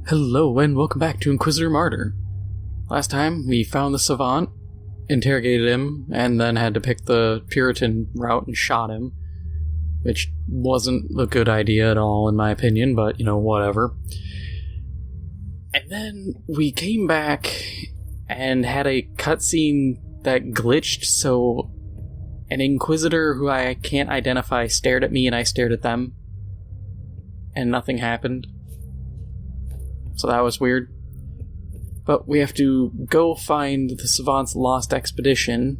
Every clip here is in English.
Hello and welcome back to Inquisitor Martyr. Last time we found the Savant, interrogated him, and then had to pick the Puritan route and shot him, which wasn't a good idea at all in my opinion, but whatever. And then we came back and had a cutscene that glitched, so an Inquisitor who I can't identify stared at me and I stared at them, and nothing happened. So that was weird. But we have to go find the Savant's lost expedition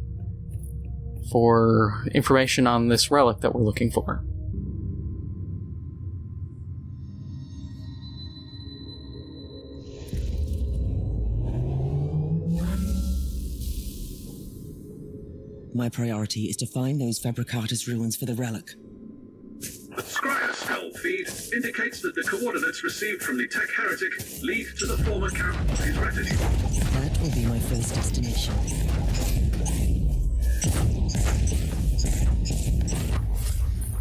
for information on this relic that we're looking for. My priority is to find those Fabricatus ruins for the relic. The Scryer skull feed indicates that the coordinates received from the tech heretic lead to the former camp of his retinue. That will be my first destination.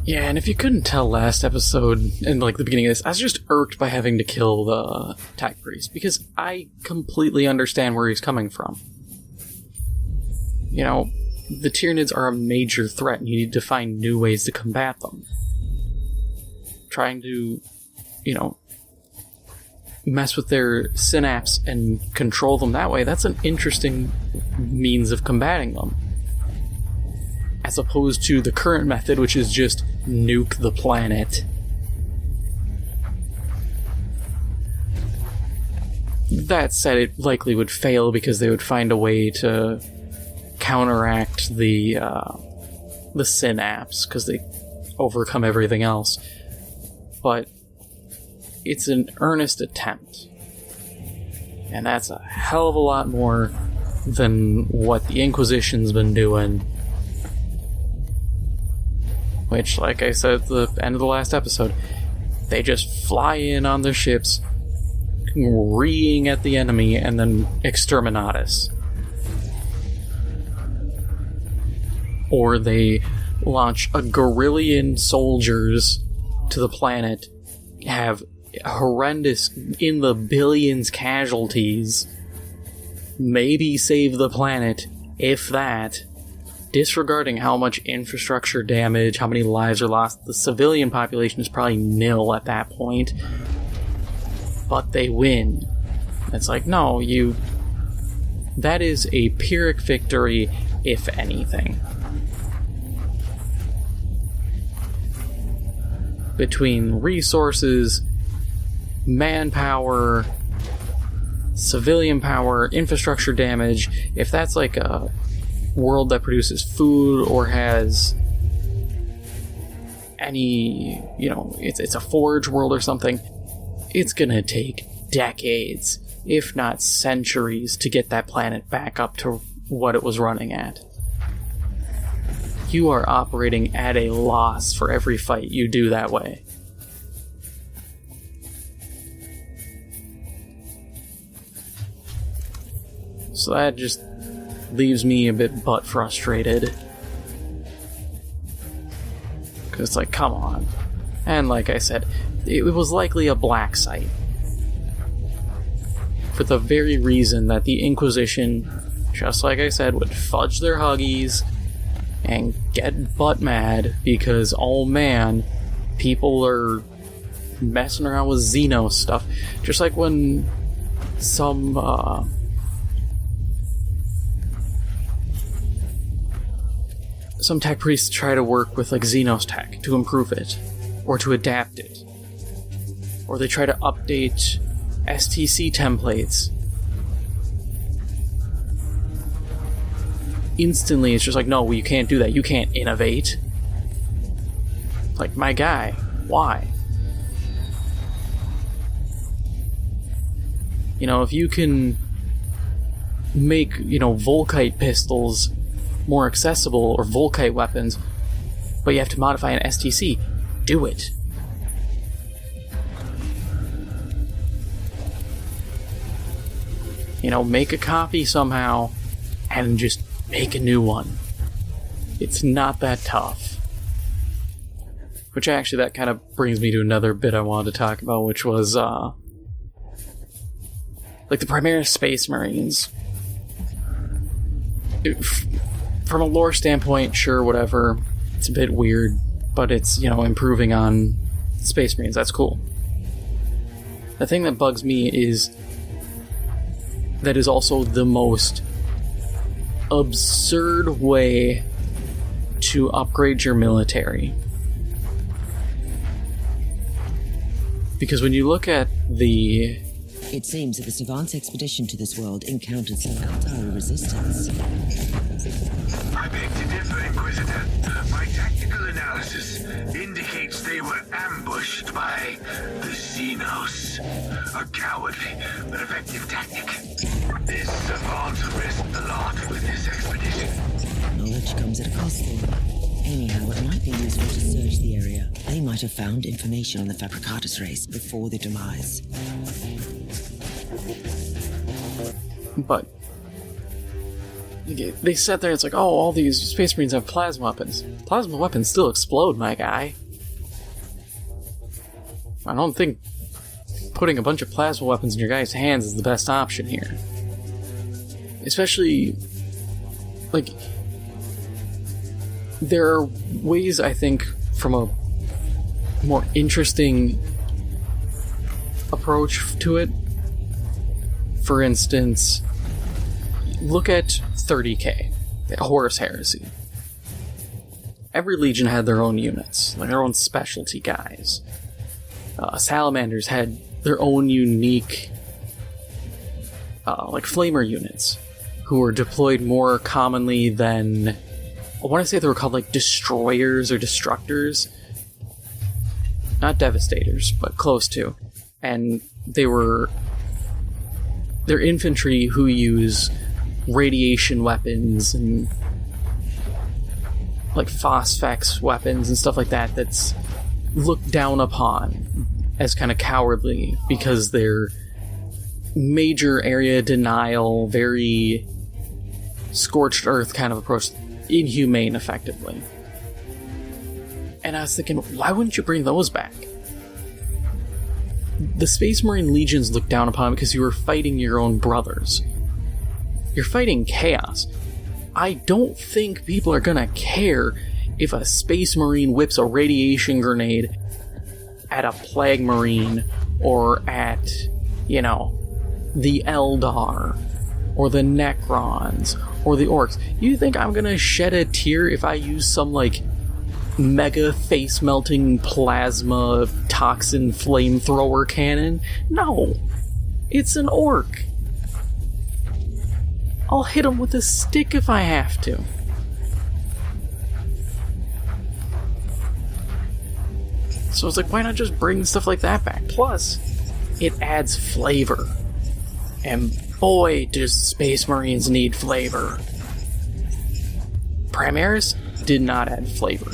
Yeah, and if you couldn't tell last episode, and the beginning of this, I was just irked by having to kill the tech priest, because I completely understand where he's coming from. The Tyranids are a major threat, and you need to find new ways to combat them. Trying to, mess with their synapse and control them that way, that's an interesting means of combating them. As opposed to the current method, which is just nuke the planet. That said, it likely would fail because they would find a way to counteract the synapse, because they overcome everything else. But it's an earnest attempt. And that's a hell of a lot more than what the Inquisition's been doing. Which, like I said at the end of the last episode, they just fly in on their ships, reeing at the enemy, and then exterminatus. Or they launch a guerrillion soldiers to the planet, have horrendous, in the billions casualties, maybe save the planet, if that, disregarding how much infrastructure damage, how many lives are lost. The civilian population is probably nil at that point, but they win. It's like, no, that is a Pyrrhic victory, if anything. Between resources, manpower, civilian power, infrastructure damage, if that's like a world that produces food or has any, it's a forage world or something, it's gonna take decades, if not centuries, to get that planet back up to what it was running at. You are operating at a loss for every fight you do that way. So that just leaves me a bit butt frustrated. Because it's like, come on. And like I said, it was likely a black site. For the very reason that the Inquisition, just like I said, would fudge their huggies and get butt mad because, oh man, people are messing around with Xenos stuff. Just like when some tech priests try to work with Xenos tech to improve it, or to adapt it. Or they try to update STC templates. Instantly, it's just like, no, you can't do that. You can't innovate. Like, my guy, why? If you can make, Volkite pistols more accessible, or Volkite weapons, but you have to modify an STC, do it. Make a copy somehow, and just make a new one. It's not that tough. Which actually, that kind of brings me to another bit I wanted to talk about, which was like the Primaris Space Marines. From a lore standpoint, sure, whatever. It's a bit weird, but it's, improving on Space Marines. That's cool. The thing that bugs me is that is also the most absurd way to upgrade your military. Because when you look at the... It seems that the Savant's expedition to this world encountered some Altari resistance. I beg to differ, Inquisitor. My tactical analysis indicates they were ambushed by the Xenos. A cowardly but effective tactic. This Savant risked a lot with this expedition. Knowledge comes at a cost, though. Anyhow, it might be useful to search the area. They might have found information on the Fabricatus race before their demise. But they sat there, it's like, oh, all these Space Marines have plasma weapons. Plasma weapons still explode, my guy. I don't think putting a bunch of plasma weapons in your guy's hands is the best option here. Especially, like, there are ways, I think, from a more interesting approach to it. For instance, look at 30K, the Horus Heresy. Every legion had their own units, like their own specialty guys. Salamanders had their own unique, like flamer units, who were deployed more commonly than, I want to say they were called like destroyers or destructors. Not devastators, but close to. And they're infantry who use radiation weapons and like phosphex weapons and stuff like that that's looked down upon as kind of cowardly because they're major area denial, very scorched earth kind of approach, inhumane effectively. And I was thinking, why wouldn't you bring those back? The Space Marine legions looked down upon it because you were fighting your own brothers. You're fighting chaos. I don't think people are gonna care if a Space Marine whips a radiation grenade at a Plague Marine or at, the Eldar or the Necrons or the Orcs. You think I'm gonna shed a tear if I use some, like, mega face-melting plasma toxin flamethrower cannon? No! It's an orc! I'll hit him with a stick if I have to. So it's like, why not just bring stuff like that back? Plus, it adds flavor. And boy, does Space Marines need flavor. Primaris did not add flavor.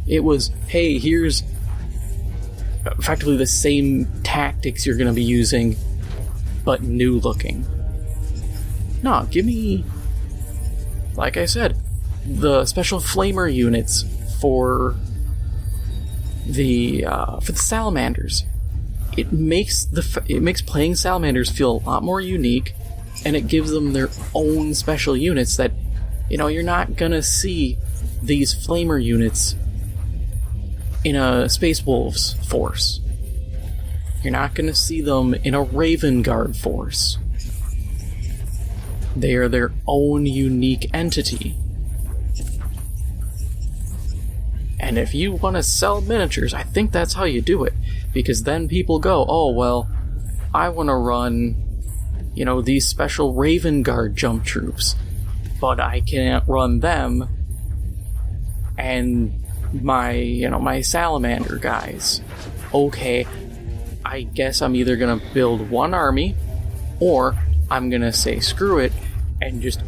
It was, hey, here's effectively the same tactics you're going to be using, but new looking. No, give me, like I said, the special flamer units for the salamanders. It makes playing salamanders feel a lot more unique, and it gives them their own special units that, you're not gonna see these flamer units in a Space Wolves force. You're not gonna see them in a Raven Guard force. They are their own unique entity. And if you want to sell miniatures, I think that's how you do it. Because then people go, oh, well, I want to run, these special Raven Guard jump troops. But I can't run them and my Salamander guys. Okay, I guess I'm either going to build one army, or I'm going to say screw it and just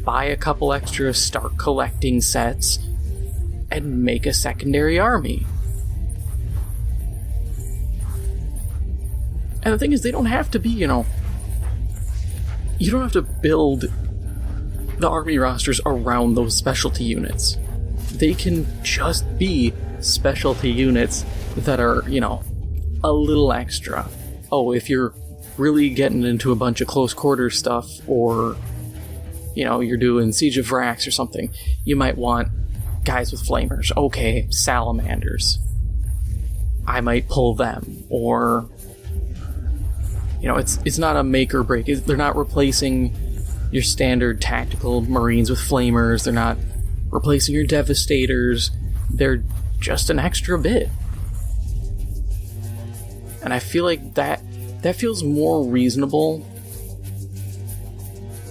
buy a couple extra, start collecting sets, and make a secondary army. And the thing is, they don't have to be, you don't have to build the army rosters around those specialty units. They can just be specialty units that are, a little extra. Oh, if you're really getting into a bunch of close quarter stuff, or, you know, you're doing Siege of Vrax or something, you might want guys with flamers. Okay, salamanders. I might pull them. Or, you know, it's not a make or break. They're not replacing your standard tactical marines with flamers. They're not replacing your devastators. They're just an extra bit. And I feel like that feels more reasonable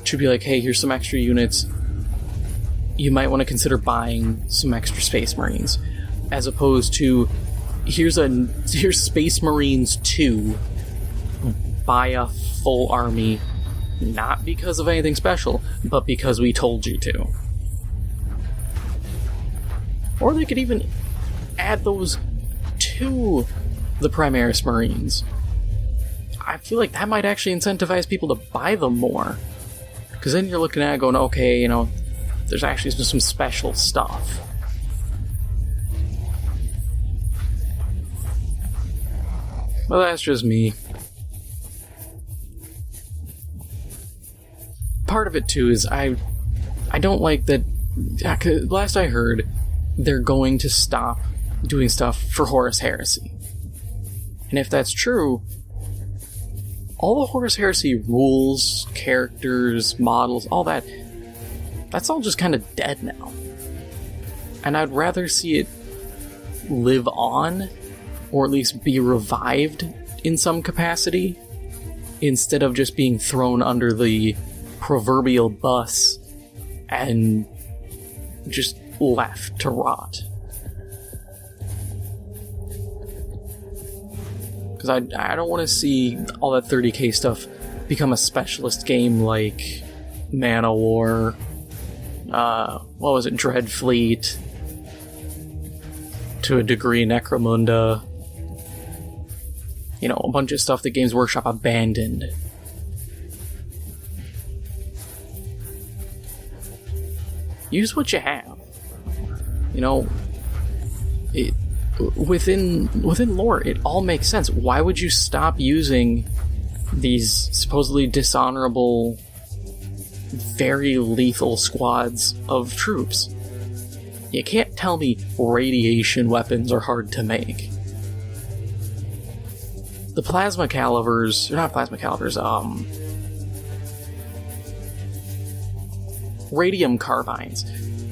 to be like, hey, here's some extra units. You might want to consider buying some extra Space Marines, as opposed to here's Space Marines 2. Buy a full army, not because of anything special, but because we told you to. Or they could even add those to the Primaris Marines. I feel like that might actually incentivize people to buy them more. Because then you're looking at it going, okay, you know, there's actually some special stuff. Well, that's just me. Part of it, too, is I don't like that... Last I heard, they're going to stop doing stuff for Horus Heresy. And if that's true, all the Horus Heresy rules, characters, models, all that, that's all just kind of dead now. And I'd rather see it live on, or at least be revived in some capacity, instead of just being thrown under the proverbial bus and just left to rot. Because I don't want to see all that 30k stuff become a specialist game like Man of War, what was it, Dreadfleet, to a degree Necromunda, you know, a bunch of stuff that Games Workshop abandoned. Use what you have. You know, within lore, it all makes sense. Why would you stop using these supposedly dishonorable, very lethal squads of troops? You can't tell me radiation weapons are hard to make. The plasma calivers, or not plasma calivers, radium carbines.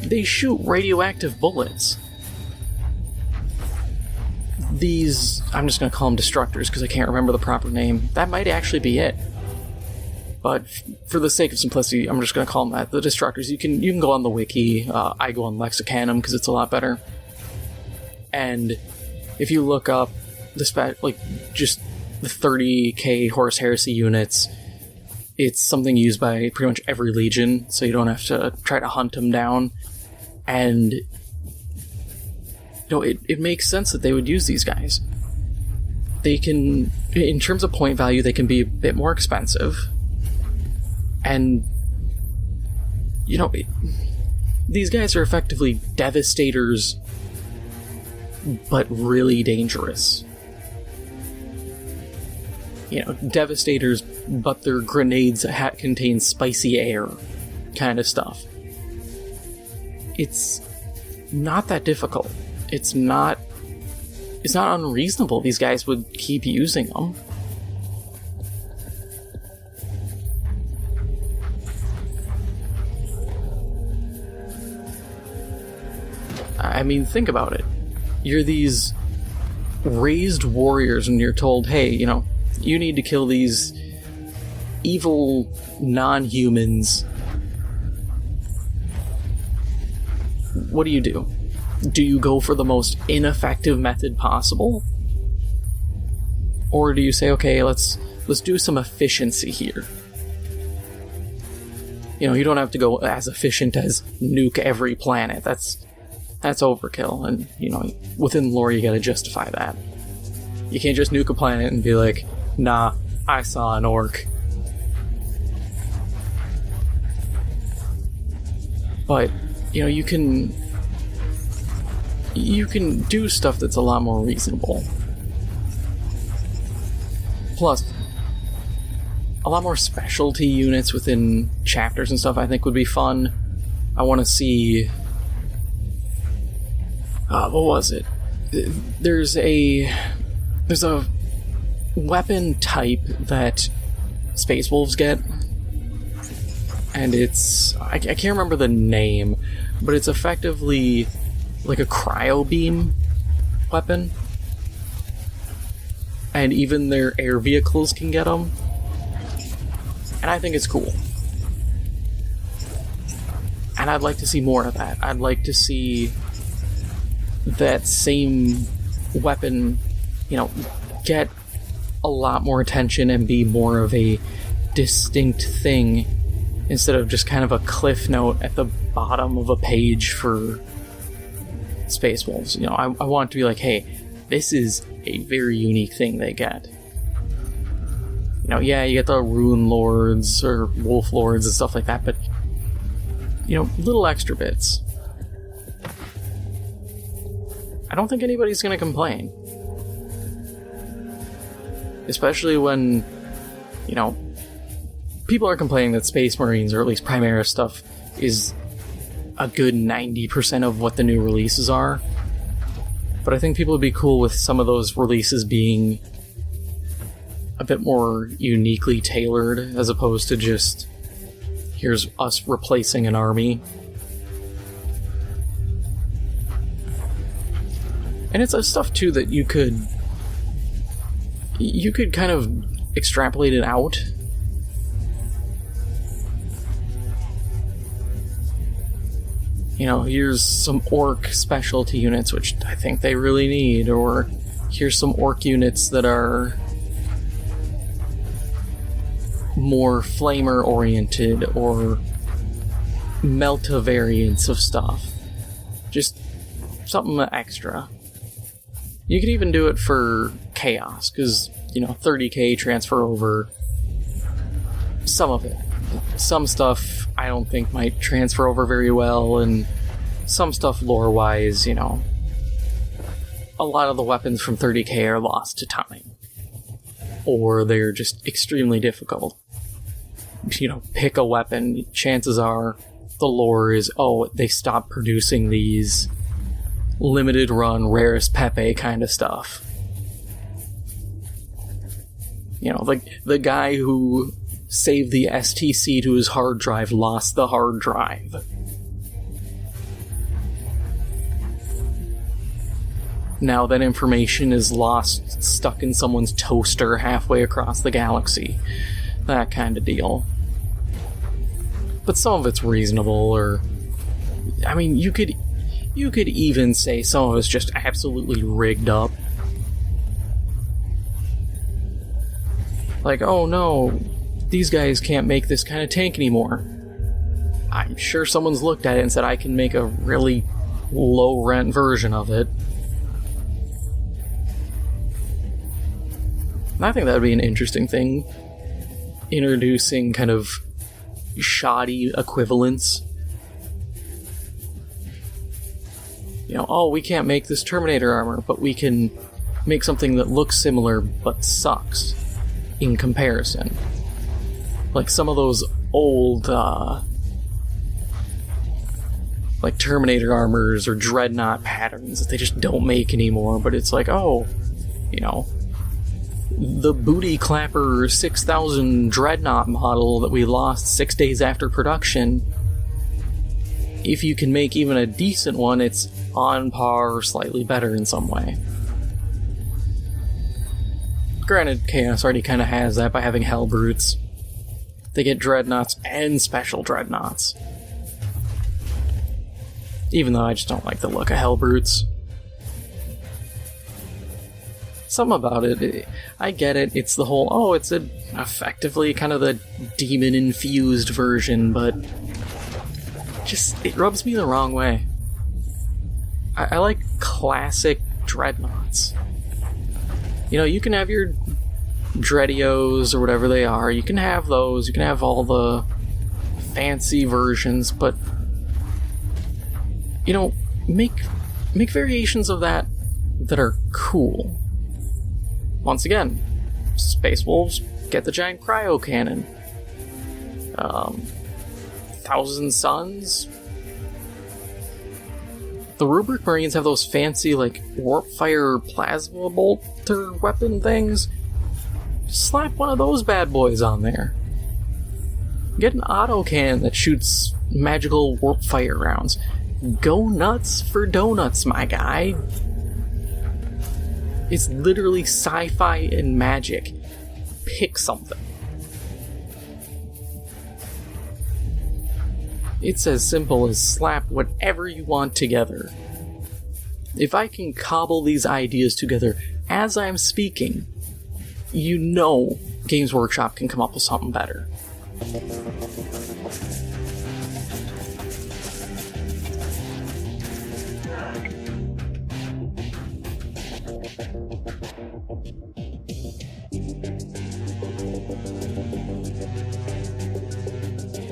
They shoot radioactive bullets. These, I'm just going to call them destructors because I can't remember the proper name. That might actually be it. But for the sake of simplicity, I'm just going to call them that. The destructors. You can go on the wiki. I go on Lexicanum because it's a lot better. And if you look up just the 30k Horus Heresy units, it's something used by pretty much every legion, so you don't have to try to hunt them down. And you know, it makes sense that they would use these guys. They can, in terms of point value, they can be a bit more expensive. And, you know, these guys are effectively devastators, but really dangerous. You know, devastators, but their grenades contain spicy air kind of stuff. It's not that difficult. It's not unreasonable. These guys would keep using them. I mean, think about it. You're these raised warriors and you're told, hey, you know, you need to kill these evil non-humans. What do you do? Do you go for the most ineffective method possible? Or do you say, okay, let's do some efficiency here? You know, you don't have to go as efficient as nuke every planet. That's overkill, and, you know, within lore you gotta justify that. You can't just nuke a planet and be like, nah, I saw an orc. But, you know, you can do stuff that's a lot more reasonable. Plus, a lot more specialty units within chapters and stuff I think would be fun. I want to see... what was it? There's a weapon type that Space Wolves get, and it's... I can't remember the name, but it's effectively like a cryo beam weapon, and even their air vehicles can get them, and I think it's cool. And I'd like to see more of that. I'd like to see that same weapon, get a lot more attention and be more of a distinct thing instead of just kind of a cliff note at the bottom of a page for Space Wolves. I want it to be like, hey, this is a very unique thing they get. Yeah, you get the Rune Lords or Wolf Lords and stuff like that, but little extra bits. I don't think anybody's gonna complain. Especially when, people are complaining that Space Marines, or at least Primaris stuff, is a good 90% of what the new releases are. But I think people would be cool with some of those releases being a bit more uniquely tailored, as opposed to just, here's us replacing an army. And it's stuff, too, that you could kind of extrapolate it out. Here's some orc specialty units, which I think they really need, or here's some orc units that are more flamer oriented, or Melta variants of stuff. Just something extra. You could even do it for Chaos, because, 30k transfer over some of it. Some stuff I don't think might transfer over very well, and some stuff lore-wise, a lot of the weapons from 30k are lost to time. Or they're just extremely difficult. Pick a weapon, chances are the lore is, they stopped producing these limited run, rarest Pepe kind of stuff. Like the guy who saved the STC to his hard drive lost the hard drive. Now that information is lost, stuck in someone's toaster halfway across the galaxy. That kind of deal. But some of it's reasonable, or... you could even say some of it's just absolutely rigged up. Like, oh no, these guys can't make this kind of tank anymore. I'm sure someone's looked at it and said, I can make a really low-rent version of it. And I think that would be an interesting thing. Introducing kind of shoddy equivalents. We can't make this Terminator armor, but we can make something that looks similar but sucks in comparison. Like some of those old, like Terminator armors or Dreadnought patterns that they just don't make anymore, but it's like, the Booty Clapper 6000 Dreadnought model that we lost 6 days after production, if you can make even a decent one, it's on par or slightly better in some way. Granted, Chaos already kind of has that by having Hellbrutes. They get Dreadnoughts and Special Dreadnoughts. Even though I just don't like the look of Hellbrutes. Something about it, I get it, it's the whole, it's effectively kind of the demon-infused version, but it rubs me the wrong way. I like classic Dreadnoughts. You can have your Dreadios or whatever they are, you can have those, you can have all the fancy versions, but, make variations of that are cool. Once again, Space Wolves, get the giant cryo cannon. Thousand Suns. The Rubric Marines have those fancy, like, warp fire plasma bolter weapon things. Just slap one of those bad boys on there. Get an auto cannon that shoots magical warp fire rounds. Go nuts for donuts, my guy. It's literally sci-fi and magic. Pick something. It's as simple as slap whatever you want together. If I can cobble these ideas together as I'm speaking, you know Games Workshop can come up with something better.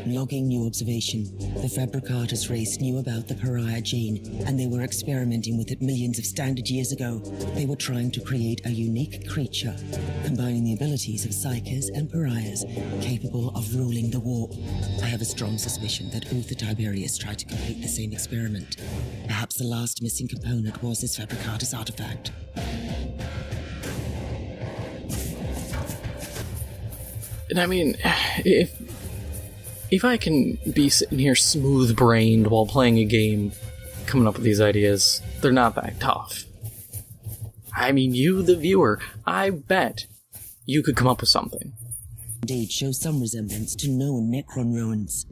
Logging new observation. The Fabricatus race knew about the pariah gene, and they were experimenting with it millions of standard years ago. They were trying to create a unique creature, combining the abilities of psychers and pariahs, capable of ruling the warp. I have a strong suspicion that Uther Tiberius tried to complete the same experiment. Perhaps the last missing component was this Fabricatus artifact. And I mean, if I can be sitting here smooth-brained while playing a game, coming up with these ideas, they're not that tough. I mean, you, the viewer, I bet you could come up with something. Indeed, shows some resemblance to known Necron ruins.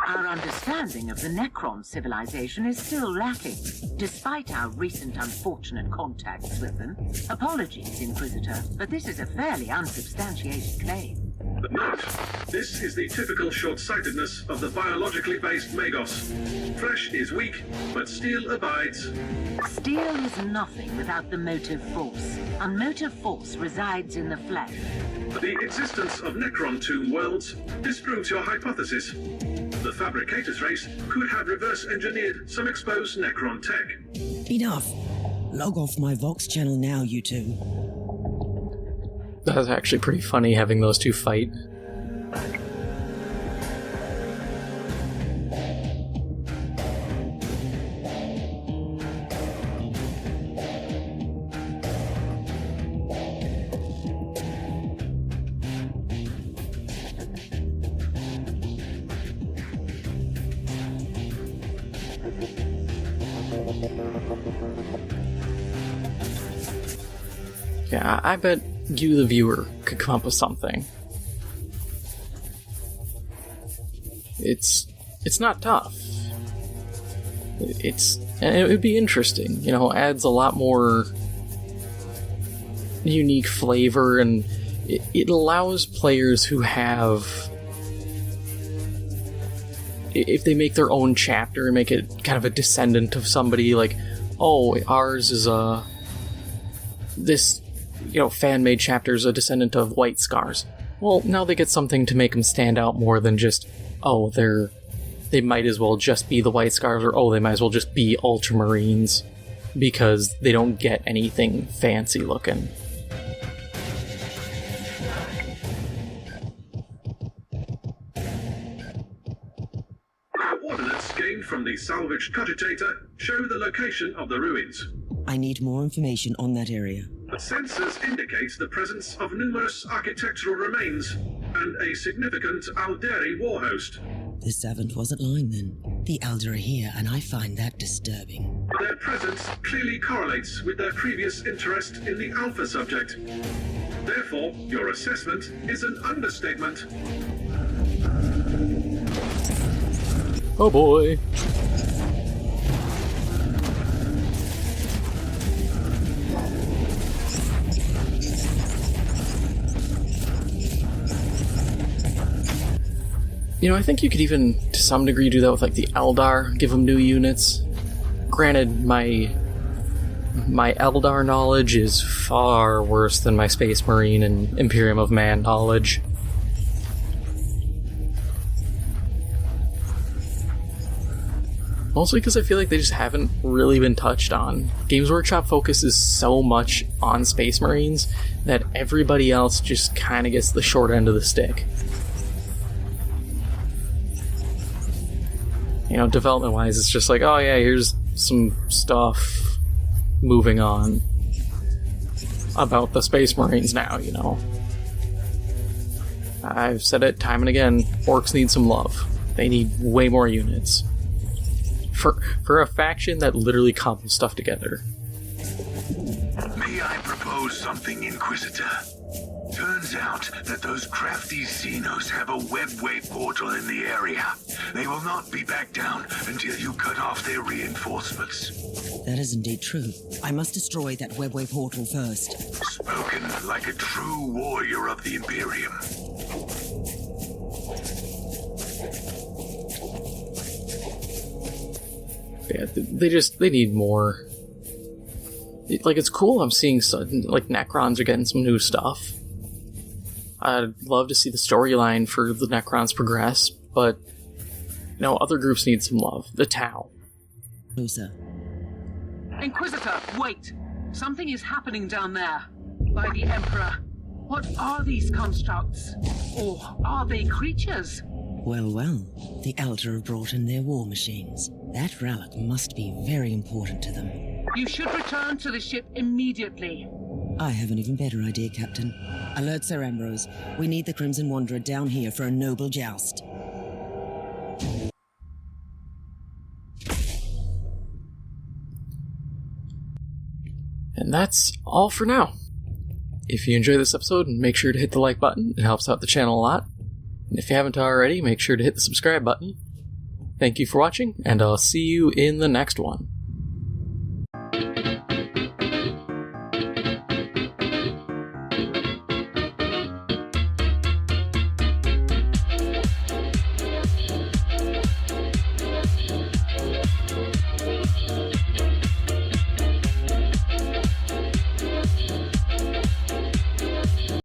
Our understanding of the Necron civilization is still lacking, despite our recent unfortunate contacts with them. Apologies, Inquisitor, but this is a fairly unsubstantiated claim. But note, this is the typical short-sightedness of the biologically based Magos. Flesh is weak, but steel abides. Steel is nothing without the motive force, and motive force resides in the flesh. The existence of Necron tomb worlds disproves your hypothesis. The Fabricatus race could have reverse-engineered some exposed Necron tech. Enough! Log off my Vox channel now, you two. That's actually pretty funny having those two fight. Yeah, I bet you, the viewer, could come up with something. It's not tough. And it would be interesting, you know, adds a lot more unique flavor, and it allows players who have, if they make their own chapter and make it kind of a descendant of somebody, like, oh, ours is this, you know, fan-made chapter is a descendant of White Scars. Well, now they get something to make them stand out more than just, oh, they might as well just be the White Scars, or oh, they might as well just be Ultramarines, because they don't get anything fancy looking. Coordinates gained from the salvaged cogitator show the location of the ruins. I need more information on that area. The sensors indicate the presence of numerous architectural remains and a significant Alderi warhost. The Savant wasn't lying then. The Elder are here, and I find that disturbing. Their presence clearly correlates with their previous interest in the Alpha subject. Therefore, your assessment is an understatement. Oh boy. You know, I think you could even, to some degree, do that with, like, the Eldar, give them new units. Granted, my Eldar knowledge is far worse than my Space Marine and Imperium of Man knowledge. Mostly because I feel like they just haven't really been touched on. Games Workshop focuses so much on Space Marines that everybody else just kind of gets the short end of the stick. You know, development-wise, it's just like, oh yeah, here's some stuff, moving on, about the Space Marines now, you know. I've said it time and again, orcs need some love. They need way more units. For a faction that literally cobbles stuff together. May I propose something, Inquisitor? Turns out that those crafty Xenos have a webway portal in the area. They will not be back down until you cut off their reinforcements. That is indeed true. I must destroy that webway portal first. Spoken like a true warrior of the Imperium. Yeah, they need more. Like, it's cool I'm seeing like Necrons are getting some new stuff. I'd love to see the storyline for the Necrons progress, but no, other groups need some love. The Tau. Closer. Inquisitor, wait! Something is happening down there. By the Emperor. What are these constructs? Or are they creatures? Well, the Elder have brought in their war machines. That relic must be very important to them. You should return to the ship immediately. I have an even better idea, Captain. Alert Sir Ambrose. We need the Crimson Wanderer down here for a noble joust. And that's all for now. If you enjoyed this episode, make sure to hit the like button. It helps out the channel a lot. And if you haven't already, make sure to hit the subscribe button. Thank you for watching, and I'll see you in the next one.